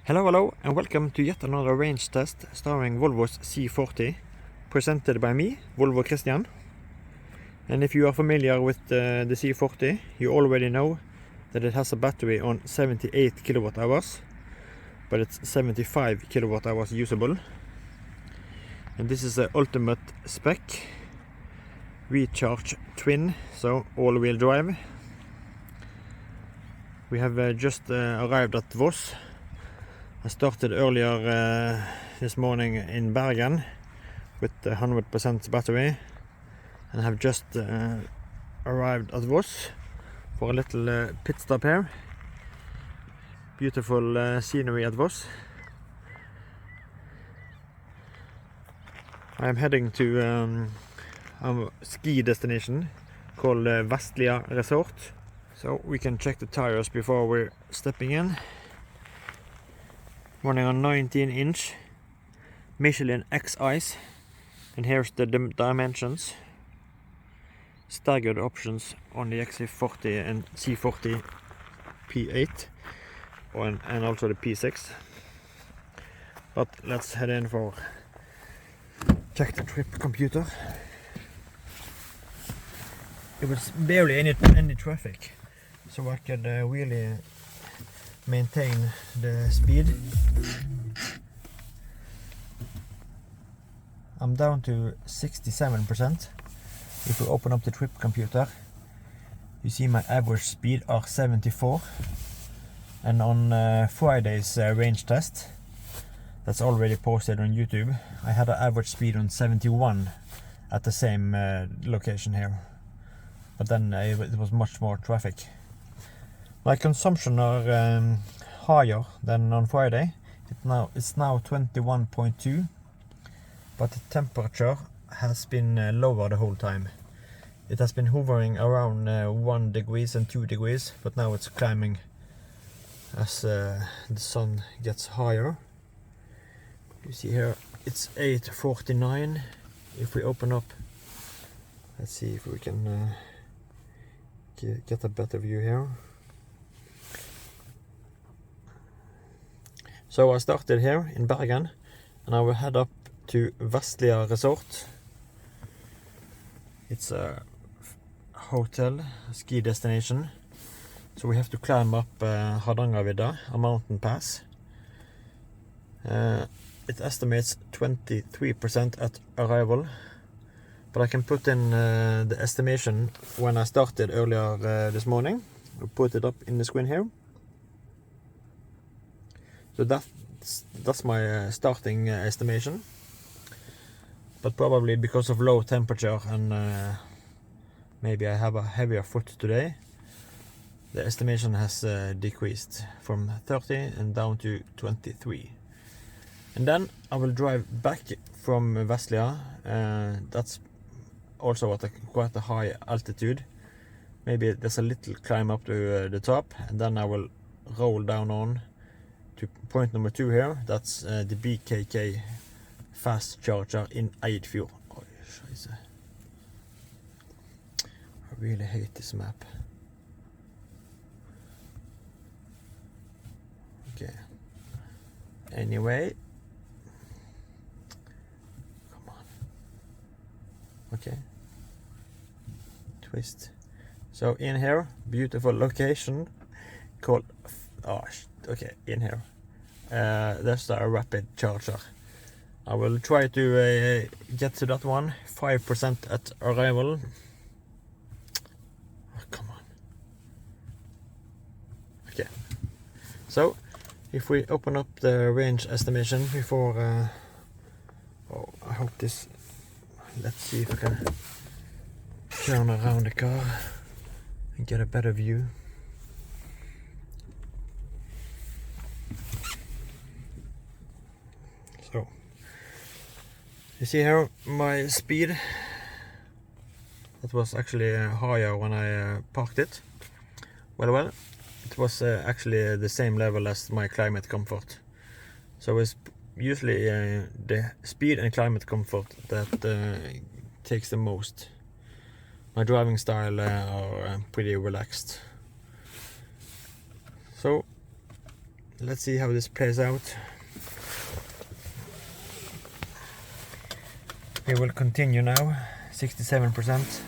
Hello, and welcome to yet another range test starring Volvo's C40, presented by me, Volvo Christian. And if you are familiar with the C40, you already know that it has a battery on 78 kilowatt hours, but it's 75 kilowatt hours usable. And this is the ultimate spec, recharge twin, so all-wheel drive. We have just arrived at Voss. I started earlier this morning in Bergen with 100% battery, and have just arrived at Voss for a little pit stop here. Beautiful scenery at Voss. I am heading to a ski destination called Vestlia Resort, so we can check the tires before we're stepping in. Running on 19-inch Michelin X Ice, and here's the dimensions. Staggered options on the XC40 and C40 P8 and also the P6. But let's head in for check the trip computer. It was barely any traffic, so I could really maintain the speed. I'm down to 67%. If we open up the trip computer, you see my average speed are 74, and on Friday's range test that's already posted on YouTube, I had an average speed on 71 at the same location here, but then it was much more traffic. My consumption are higher than on Friday. It's now 21.2, but the temperature has been lower the whole time. It has been hovering around 1 degrees and 2 degrees, but now it's climbing as the sun gets higher. You see here it's 8:49. If we open up, let's see if we can get a better view here. So I started here in Bergen, and I will head up to Vestlia Resort. It's a hotel, a ski destination. So we have to climb up Hardangervidda, a mountain pass. It estimates 23% at arrival, but I can put in the estimation when I started earlier this morning. I'll put it up in the screen here. So that's my starting estimation, but probably because of low temperature and maybe I have a heavier foot today, the estimation has decreased from 30 and down to 23. And then I will drive back from Vestlia. That's also at quite a high altitude. Maybe there's a little climb up to the top, and then I will roll down on to point number 2 here. That's the BKK fast charger in Eidfjord. Oh, scheisse. I really hate this map. Okay. Anyway. Come on. Okay. Twist. So in here, beautiful location called... okay, in here. That's a rapid charger. I will try to get to that one. 5% at arrival. Oh, come on. Okay. So, if we open up the range estimation before... oh, I hope this... Let's see if I can turn around the car and get a better view. So, you see here my speed. It was actually higher when I parked it. Well, it was actually the same level as my climate comfort. So it's usually the speed and climate comfort that takes the most. My driving style are pretty relaxed. So let's see how this plays out. We will continue now, 67%.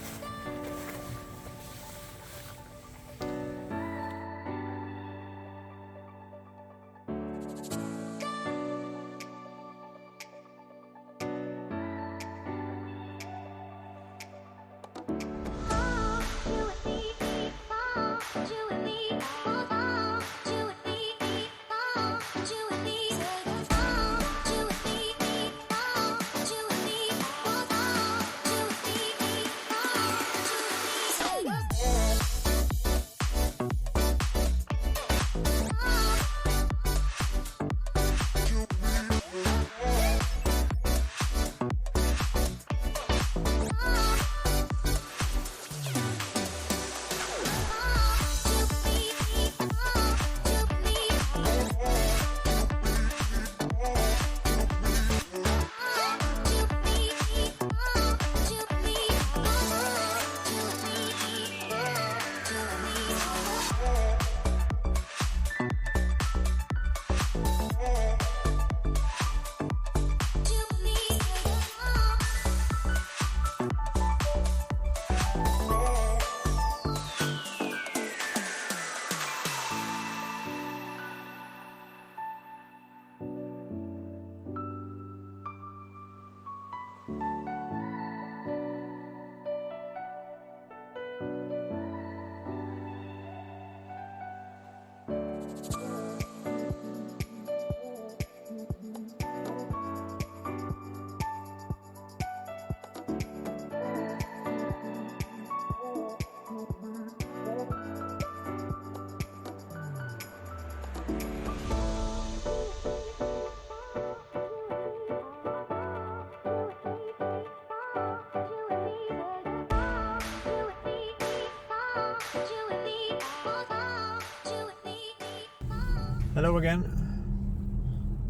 Hello again.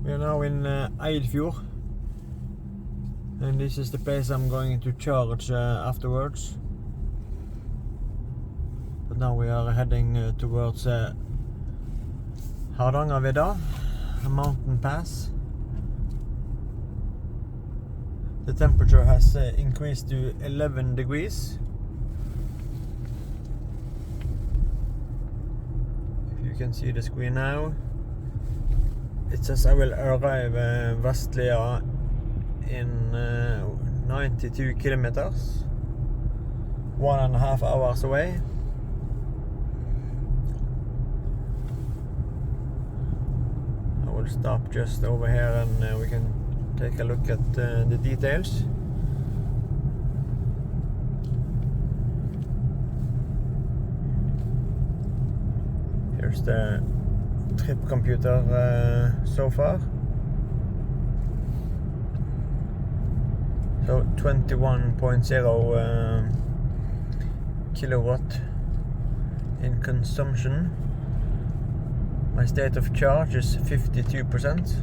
We are now in Eidfjord, and this is the place I'm going to charge afterwards. But now we are heading towards Hardangervidda, a mountain pass. The temperature has increased to 11 degrees. If you can see the screen now. It says I will arrive Vestlia in 92 kilometers, 1.5 hours away. I will stop just over here and we can take a look at the details. Here's the trip computer so far. So 21.0 kilowatt in consumption. My state of charge is 52%.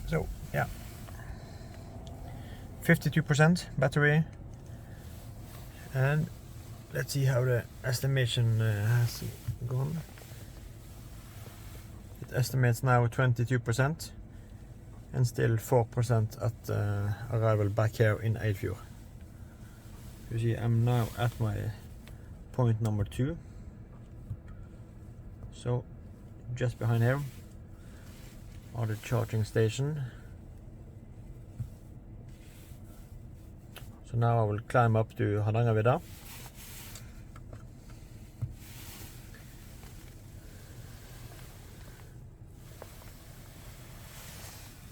So, yeah, 52% battery, and let's see how the estimation has gone. It estimates now 22% and still 4% at arrival back here in Eidfjord. You see, I'm now at my point number 2, so just behind here are the charging station. So now I will climb up to Hardangervidda.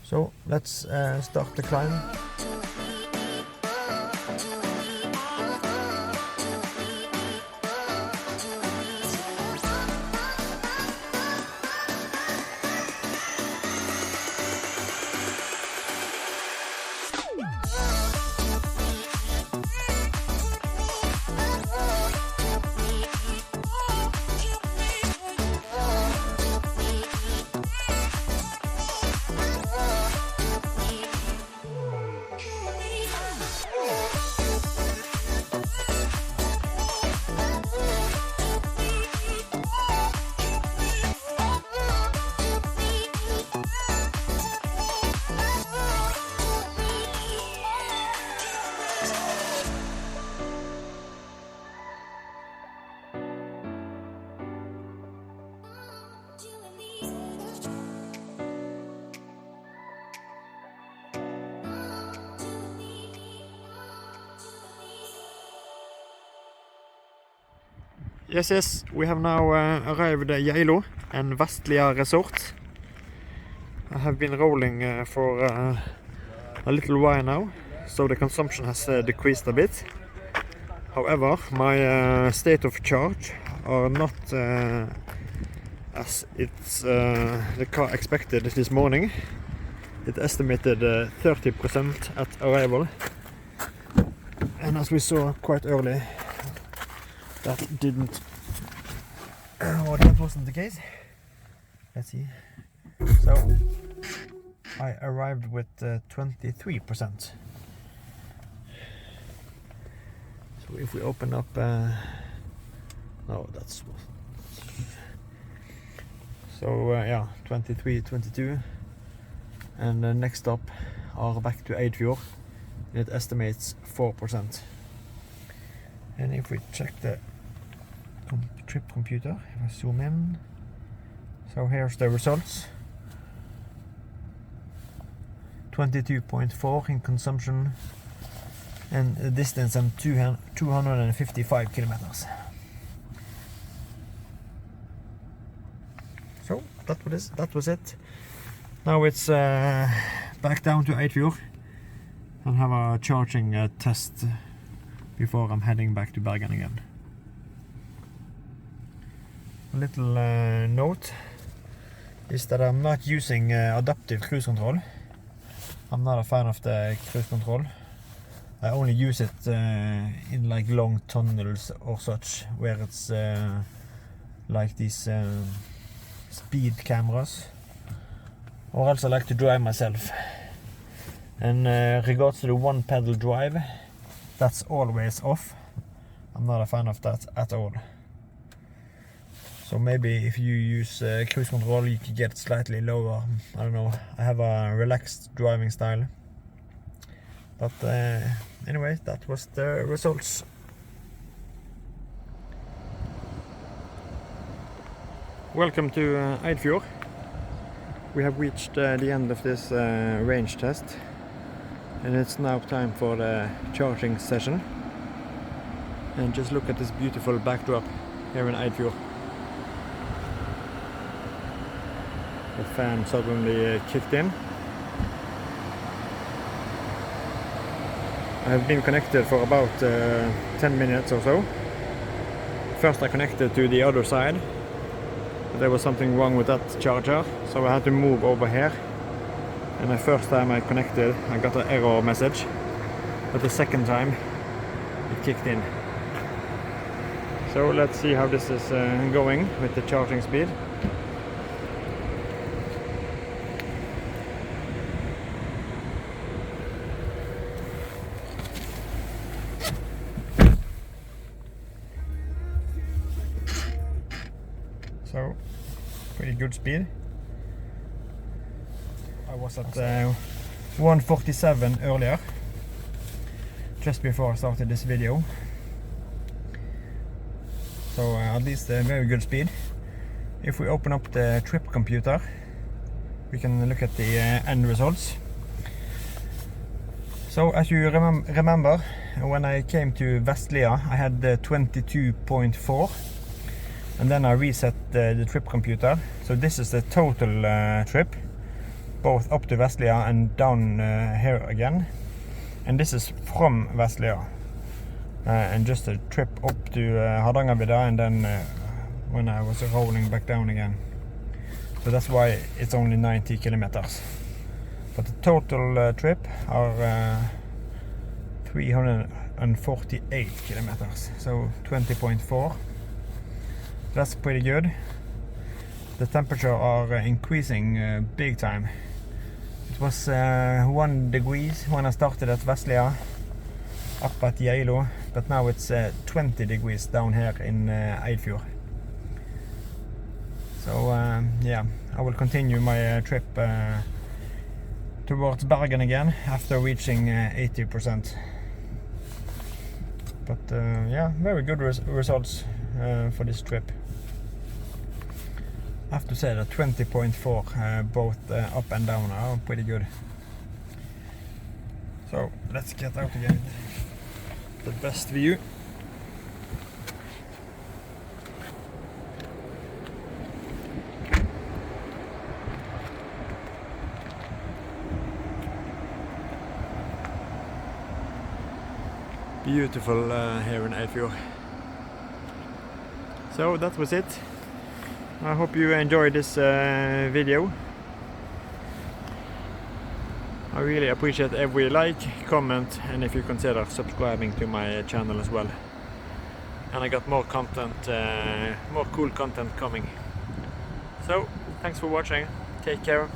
So let's start the climb. Yes, we have now arrived at Geilo and Vestlia Resort. I have been rolling for a little while now, so the consumption has decreased a bit. However, my state of charge are not as it's the car expected this morning. It estimated 30% at arrival, and as we saw quite early, that wasn't the case. Let's see. So I arrived with 23%. So if we open up, no, that's so yeah, 23, 22, and the next stop are back to Eidfjord. It estimates 4%. And if we check the trip computer, if I zoom in, so here's the results. 22.4 in consumption, and a distance of 255 kilometers. So that was it. Now it's back down to Eidfjord and have a charging test before I'm heading back to Bergen again. A little note is that I'm not using adaptive cruise control. I'm not a fan of the cruise control. I only use it in like long tunnels or such, where it's like these speed cameras, or else I like to drive myself. And regards to the one pedal drive, that's always off. I'm not a fan of that at all. So maybe if you use cruise control, you can get slightly lower. I don't know. I have a relaxed driving style. But anyway, that was the results. Welcome to Eidfjord. We have reached the end of this range test, and it's now time for the charging session. And just look at this beautiful backdrop here in Eidfjord. The fan suddenly kicked in. I have been connected for about 10 minutes or so. First I connected to the other side. There was something wrong with that charger, so I had to move over here. And the first time I connected, I got an error message. But the second time, it kicked in. So let's see how this is going with the charging speed. So, pretty good speed. I was at 147 earlier, just before I started this video. So at least a very good speed. If we open up the trip computer, we can look at the end results. So as you remember, when I came to Vestlia, I had 22.4. And then I reset the trip computer. So this is the total trip, both up to Vestlia and down here again. And this is from Vestlia. And just a trip up to Hardangervidda, and then when I was rolling back down again. So that's why it's only 90 kilometers. But the total trip are 348 kilometers. So 20.4. That's pretty good. The temperature are increasing big time. It was 1 degree when I started at Vestlia up at Geilo, but now it's 20 degrees down here in Eidfjord. So yeah, I will continue my trip towards Bergen again after reaching 80%. But yeah, very good results for this trip. I have to say that 20.4 both up and down are pretty good. So let's get out again. The best view. beautiful here in Eidfjord. So that was it. I hope you enjoyed this video. I really appreciate every like, comment, and if you consider subscribing to my channel as well. And I got more content, more cool content coming. So, thanks for watching. Take care.